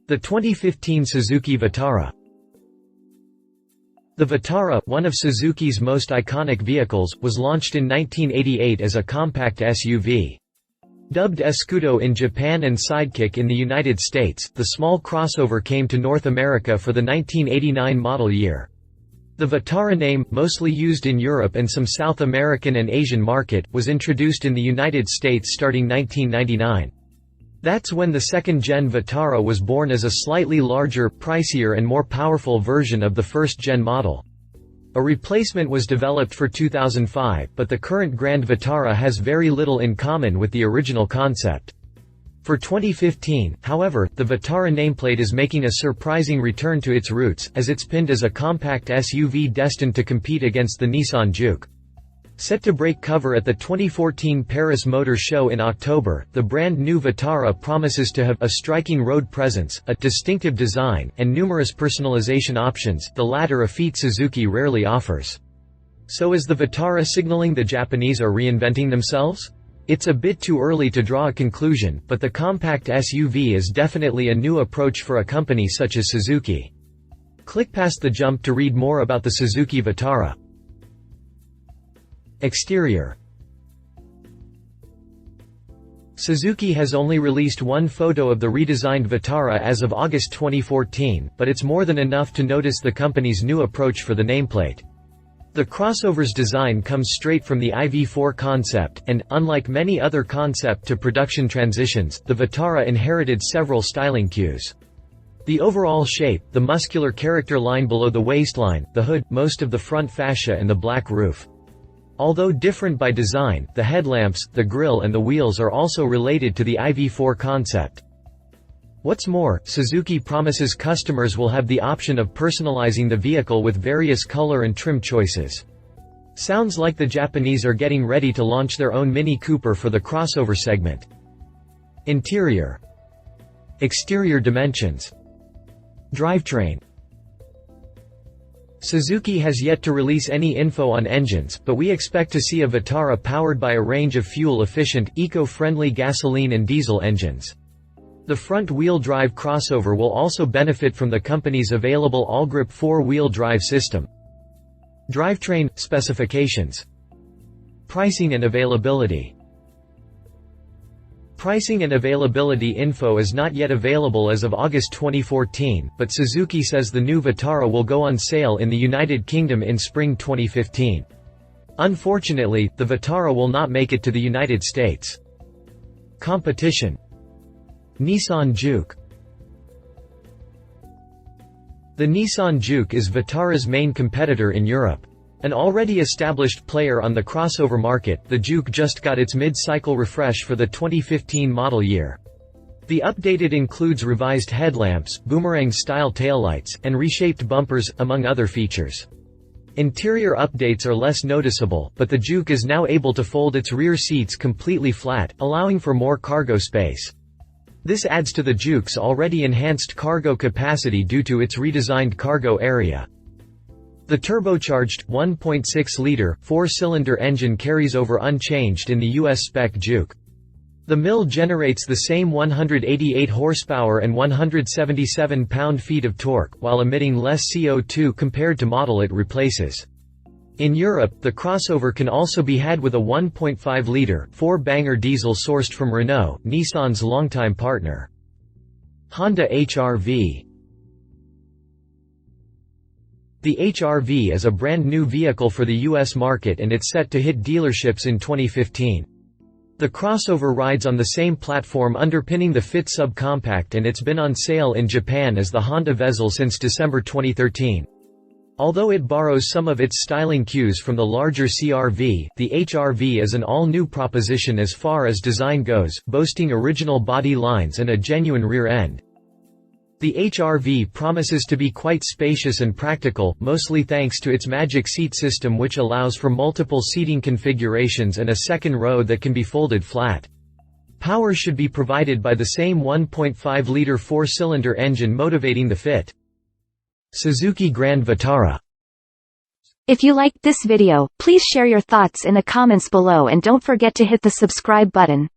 The 2015 Suzuki Vitara. The Vitara, one of Suzuki's most iconic vehicles, was launched in 1988 as a compact SUV. Dubbed Escudo in Japan and Sidekick in the United States, the small crossover came to North America for the 1989 model year. The Vitara name, mostly used in Europe and some South American and Asian market, was introduced in the United States starting 1999. That's when the second-gen Vitara was born as a slightly larger, pricier and more powerful version of the first-gen model. A replacement was developed for 2005, but the current Grand Vitara has very little in common with the original concept. For 2015, however, the Vitara nameplate is making a surprising return to its roots, as it's pinned as a compact SUV destined to compete against the Nissan Juke. Set to break cover at the 2014 Paris Motor Show in October, the brand-new Vitara promises to have a striking road presence, a distinctive design, and numerous personalization options, the latter a feat Suzuki rarely offers. So is the Vitara signaling the Japanese are reinventing themselves? It's a bit too early to draw a conclusion, but the compact SUV is definitely a new approach for a company such as Suzuki. Click past the jump to read more about the Suzuki Vitara. Exterior. Suzuki has only released one photo of the redesigned Vitara as of August 2014, but it's more than enough to notice the company's new approach for the nameplate. The crossover's design comes straight from the IV4 concept, and, unlike many other concept-to-production transitions, the Vitara inherited several styling cues. The overall shape, the muscular character line below the waistline, the hood, most of the front fascia and the black roof. Although different by design, the headlamps, the grille and the wheels are also related to the IV4 concept. What's more, Suzuki promises customers will have the option of personalizing the vehicle with various color and trim choices. Sounds like the Japanese are getting ready to launch their own Mini Cooper for the crossover segment. Interior. Exterior dimensions. Drivetrain. Suzuki has yet to release any info on engines, but we expect to see a Vitara powered by a range of fuel-efficient, eco-friendly gasoline and diesel engines. The front-wheel drive crossover will also benefit from the company's available all-grip four-wheel drive system. Drivetrain specifications. Pricing and availability. Pricing and availability info is not yet available as of August 2014, but Suzuki says the new Vitara will go on sale in the United Kingdom in spring 2015. Unfortunately, the Vitara will not make it to the United States. Competition. Nissan Juke. The Nissan Juke is Vitara's main competitor in Europe. An already established player on the crossover market, the Juke just got its mid-cycle refresh for the 2015 model year. The updated includes revised headlamps, boomerang-style taillights, and reshaped bumpers, among other features. Interior updates are less noticeable, but the Juke is now able to fold its rear seats completely flat, allowing for more cargo space. This adds to the Juke's already enhanced cargo capacity due to its redesigned cargo area. The turbocharged, 1.6-liter, four-cylinder engine carries over unchanged in the US spec Juke. The mill generates the same 188 horsepower and 177 pound-feet of torque, while emitting less CO2 compared to model it replaces. In Europe, the crossover can also be had with a 1.5-liter, four-banger diesel sourced from Renault, Nissan's longtime partner. Honda HR-V. The HR-V is a brand-new vehicle for the US market and it's set to hit dealerships in 2015. The crossover rides on the same platform underpinning the Fit subcompact and it's been on sale in Japan as the Honda Vezel since December 2013. Although it borrows some of its styling cues from the larger CR-V, the HR-V is an all-new proposition as far as design goes, boasting original body lines and a genuine rear end. The HR-V promises to be quite spacious and practical, mostly thanks to its Magic Seat system which allows for multiple seating configurations and a second row that can be folded flat. Power should be provided by the same 1.5-liter four-cylinder engine motivating the Fit. Suzuki Grand Vitara. If you liked this video, please share your thoughts in the comments below and don't forget to hit the subscribe button.